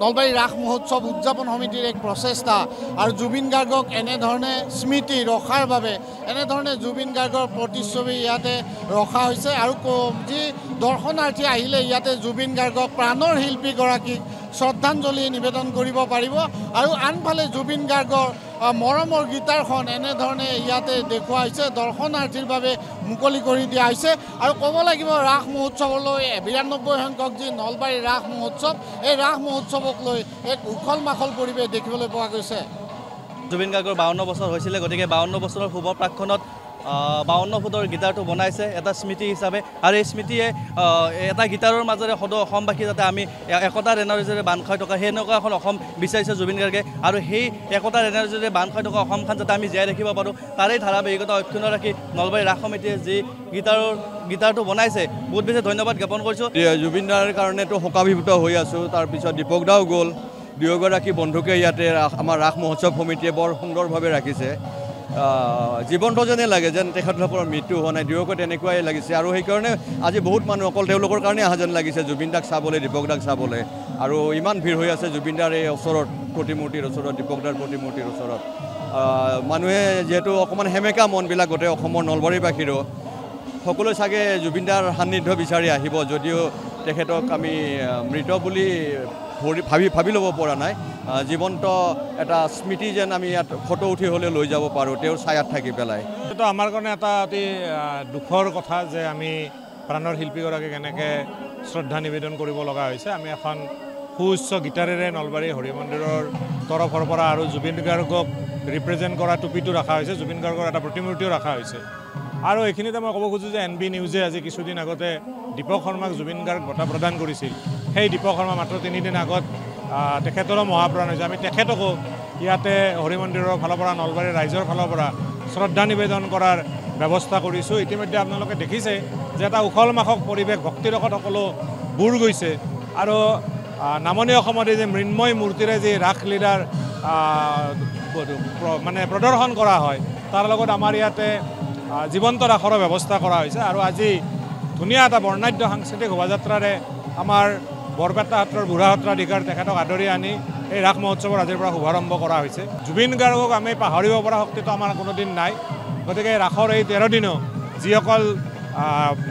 নলবাৰী ৰাস মহোৎসৱ উদযাপন সমিতিৰ এক প্ৰচেষ্টা আৰু জুবিন গাৰ্গক এনেধৰণে স্মৃতি ৰখাৰ বাবে এনেধৰণে জুবিন গাৰ্গৰ প্ৰতিচ্ছবি ইয়াতে ৰখা হৈছে আৰু যি দৰ্শনাৰ্থী আহিলে ইয়াতে জুবিন গাৰ্গক প্ৰাণৰ শিল্পীগৰাকীক শ্ৰদ্ধাঞ্জলি নিবেদন কৰিব পাৰিব আৰু আনফালে জুবিন গাৰ্গৰ মৰমৰ গীটাৰখন এনেধৰণে ইয়াতে দেখুওৱা হৈছে দৰ্শনাৰ্থীৰ বাবে মুকলি কৰি দিয়া হৈছে আৰু ক'ব লাগিব ৰাস মহোৎসৱলৈ 92 সংখ্যক যি নলবাৰী ৰাস মহোৎসৱ এই ৰাস মহোৎসৱক লৈ এক উখল মাখল পৰিৱেশ দেখিবলৈ পোৱা গৈছে। জুবিন গাৰ্গৰ 52 বছৰ হৈছিলে, গতিকে 52 বছৰৰ শুভ প্ৰাক্ষণত 52 ফুটৰ গীটাৰটো বনাইছে এটা স্মৃতি হিচাপে আৰু এই স্মৃতিয়ে এটা গীটাৰৰ মাজেৰে সদৌ অসমবাসী যাতে আমি একতাৰ এনাৰ্জিৰে বান্ধ খাই থকা সেনেকুৱা এখন অসম বিচাৰিছে জুবিন গাৰ্গে আৰু সেই একতাৰ এনাৰ্জিৰে বান্ধ খাই থকা অসমখন যাতে আমি জীয়াই ৰাখিব পাৰোঁ তাৰেই ধাৰাবাহিকতা অক্ষুণ্ণ ৰাখি নলবাৰী ৰাস সমিতিয়ে যি গীটাৰটো বনাইছে বহুত বেছি ধন্যবাদ জ্ঞাপন কৰিছোঁ। জুবিন দাৰ কাৰণেতো শোকাভিভূত হৈ আছোঁ। তাৰপিছত দীপক দাও গ'ল, দুয়োগৰাকী বন্ধুকে ইয়াতে আমাৰ ৰাস মহোৎসৱ সমিতিয়ে বৰ সুন্দৰভাৱে ৰাখিছে। জীৱন্ত যেনে লাগে যেন তেখেতসকলৰ মৃত্যু হোৱা নাই, দুয়োকে তেনেকুৱাই লাগিছে আৰু সেইকাৰণে আজি বহুত মানুহ অকল তেওঁলোকৰ কাৰণে অহা যেন লাগিছে জুবিন দাক চাবলৈ, দীপক দাক চাবলৈ আৰু ইমান ভিৰ হৈ আছে জুবিন দাৰ এই ওচৰত প্ৰতিমূৰ্তিৰ ওচৰত, দীপক দাৰ প্ৰতিমূৰ্তিৰ ওচৰত। মানুহে যিহেতু অকণমান সেমেকা মনবিলাক গোটেই অসমৰ নলবাৰীবাসীৰো সকলোৱে চাগে জুবিন দাৰ সান্নিধ্য বিচাৰি আহিব, যদিও তেখেতক আমি মৃত বুলি ভাবি ল'ব পৰা নাই। জীৱন্ত এটা স্মৃতি যেন আমি ইয়াত ফটো উঠি হ'লে লৈ যাব পাৰোঁ তেওঁৰ ছায়াত থাকি পেলাই। এইটো আমাৰ কাৰণে এটা অতি দুখৰ কথা যে আমি প্ৰাণৰ শিল্পীগৰাকীক এনেকৈ শ্ৰদ্ধা নিবেদন কৰিব লগা হৈছে। আমি এখন সুউচ্চ গীটাৰেৰে নলবাৰী হৰি মন্দিৰৰ তৰফৰ পৰা আৰু জুবিন গাৰ্গক ৰিপ্ৰেজেণ্ট কৰা টুপিটো ৰখা হৈছে, জুবিন গাৰ্গৰ এটা প্ৰতিমূৰ্তিও ৰখা হৈছে আৰু এইখিনিতে মই ক'ব খোজোঁ যে NB নিউজে আজি কিছুদিন আগতে দীপক শৰ্মাক জুবিন গাৰ্গ বঁটা প্ৰদান কৰিছিল। সেই দীপক শৰ্মা মাত্ৰ 3 দিন আগত তেখেতৰো মহাপ্ৰাণ হৈছে। আমি তেখেতকো ইয়াতে হৰি মন্দিৰৰ ফালৰ পৰা নলবাৰীৰ ৰাইজৰ ফালৰ পৰা শ্ৰদ্ধা নিবেদন কৰাৰ ব্যৱস্থা কৰিছোঁ। ইতিমধ্যে আপোনালোকে দেখিছে যে এটা উখল মাখল পৰিৱেশ ভক্তিৰসত সকলো বুৰ গৈছে আৰু নামনি অসমত এই যে মৃন্ময় মূৰ্তিৰে যি ৰাসলীলাৰ মানে প্ৰদৰ্শন কৰা হয় তাৰ লগত আমাৰ ইয়াতে জীৱন্ত ৰাসৰ ব্যৱস্থা কৰা হৈছে আৰু আজি ধুনীয়া এটা বৰ্ণাঢ্য সাংস্কৃতিক শোভাযাত্ৰাৰে আমাৰ বৰপেটা সত্ৰৰ বুঢ়া সত্ৰাধিকাৰ তেখেতক আদৰি আনি এই ৰাস মহোৎসৱৰ আজিৰ পৰা শুভাৰম্ভ কৰা হৈছে। জুবিন গাৰ্গক আমি পাহৰিব পৰা শক্তিটো আমাৰ কোনোদিন নাই, গতিকে ৰাসৰ এই 13 দিনো যিসকল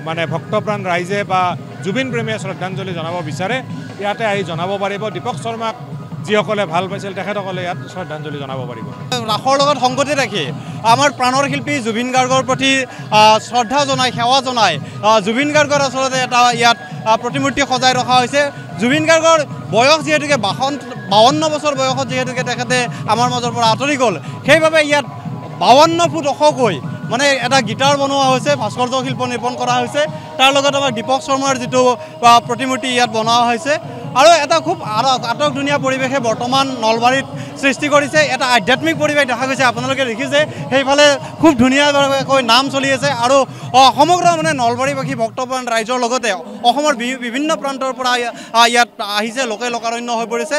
মানে ভক্তপ্ৰাণ ৰাইজে বা জুবিন প্ৰেমীয়ে শ্ৰদ্ধাঞ্জলি জনাব বিচাৰে ইয়াতে আহি জনাব পাৰিব। দীপক শৰ্মাক যিসকলে ভাল পাইছিল তেখেতসকলে ইয়াত শ্ৰদ্ধাঞ্জলি জনাব পাৰিব। ৰাসৰ লগত সংগতি ৰাখি আমাৰ প্ৰাণৰ শিল্পী জুবিন গাৰ্গৰ প্ৰতি শ্ৰদ্ধা জনাই, সেৱা জনাই জুবিন গাৰ্গৰ আচলতে এটা ইয়াত প্ৰতিমূৰ্তি সজাই ৰখা হৈছে। জুবিন গাৰ্গৰ বয়স যিহেতুকে 52 বছৰ বয়সত যিহেতুকে তেখেতে আমাৰ মাজৰ পৰা আঁতৰি গ'ল, সেইবাবে ইয়াত 52 ফুট ওখকৈ মানে এটা গীটাৰ বনোৱা হৈছে, ভাস্কৰ্য শিল্প নিৰ্মাণ কৰা হৈছে। তাৰ লগত আমাৰ দীপক শৰ্মাৰ যিটো প্ৰতিমূৰ্তি ইয়াত বনোৱা হৈছে আৰু এটা খুব আটক ধুনীয়া পৰিৱেশে বৰ্তমান নলবাৰীত সৃষ্টি কৰিছে। এটা আধ্যাত্মিক পৰিৱেশ দেখা গৈছে, আপোনালোকে দেখিছে সেইফালে খুব ধুনীয়াকৈ নাম চলি আছে আৰু সমগ্ৰ মানে নলবাৰীবাসী ভক্তপ্ৰাণ ৰাইজৰ লগতে অসমৰ বিভিন্ন প্ৰান্তৰ পৰা ইয়াত আহিছে, লোকে লোকাৰণ্য হৈ পৰিছে।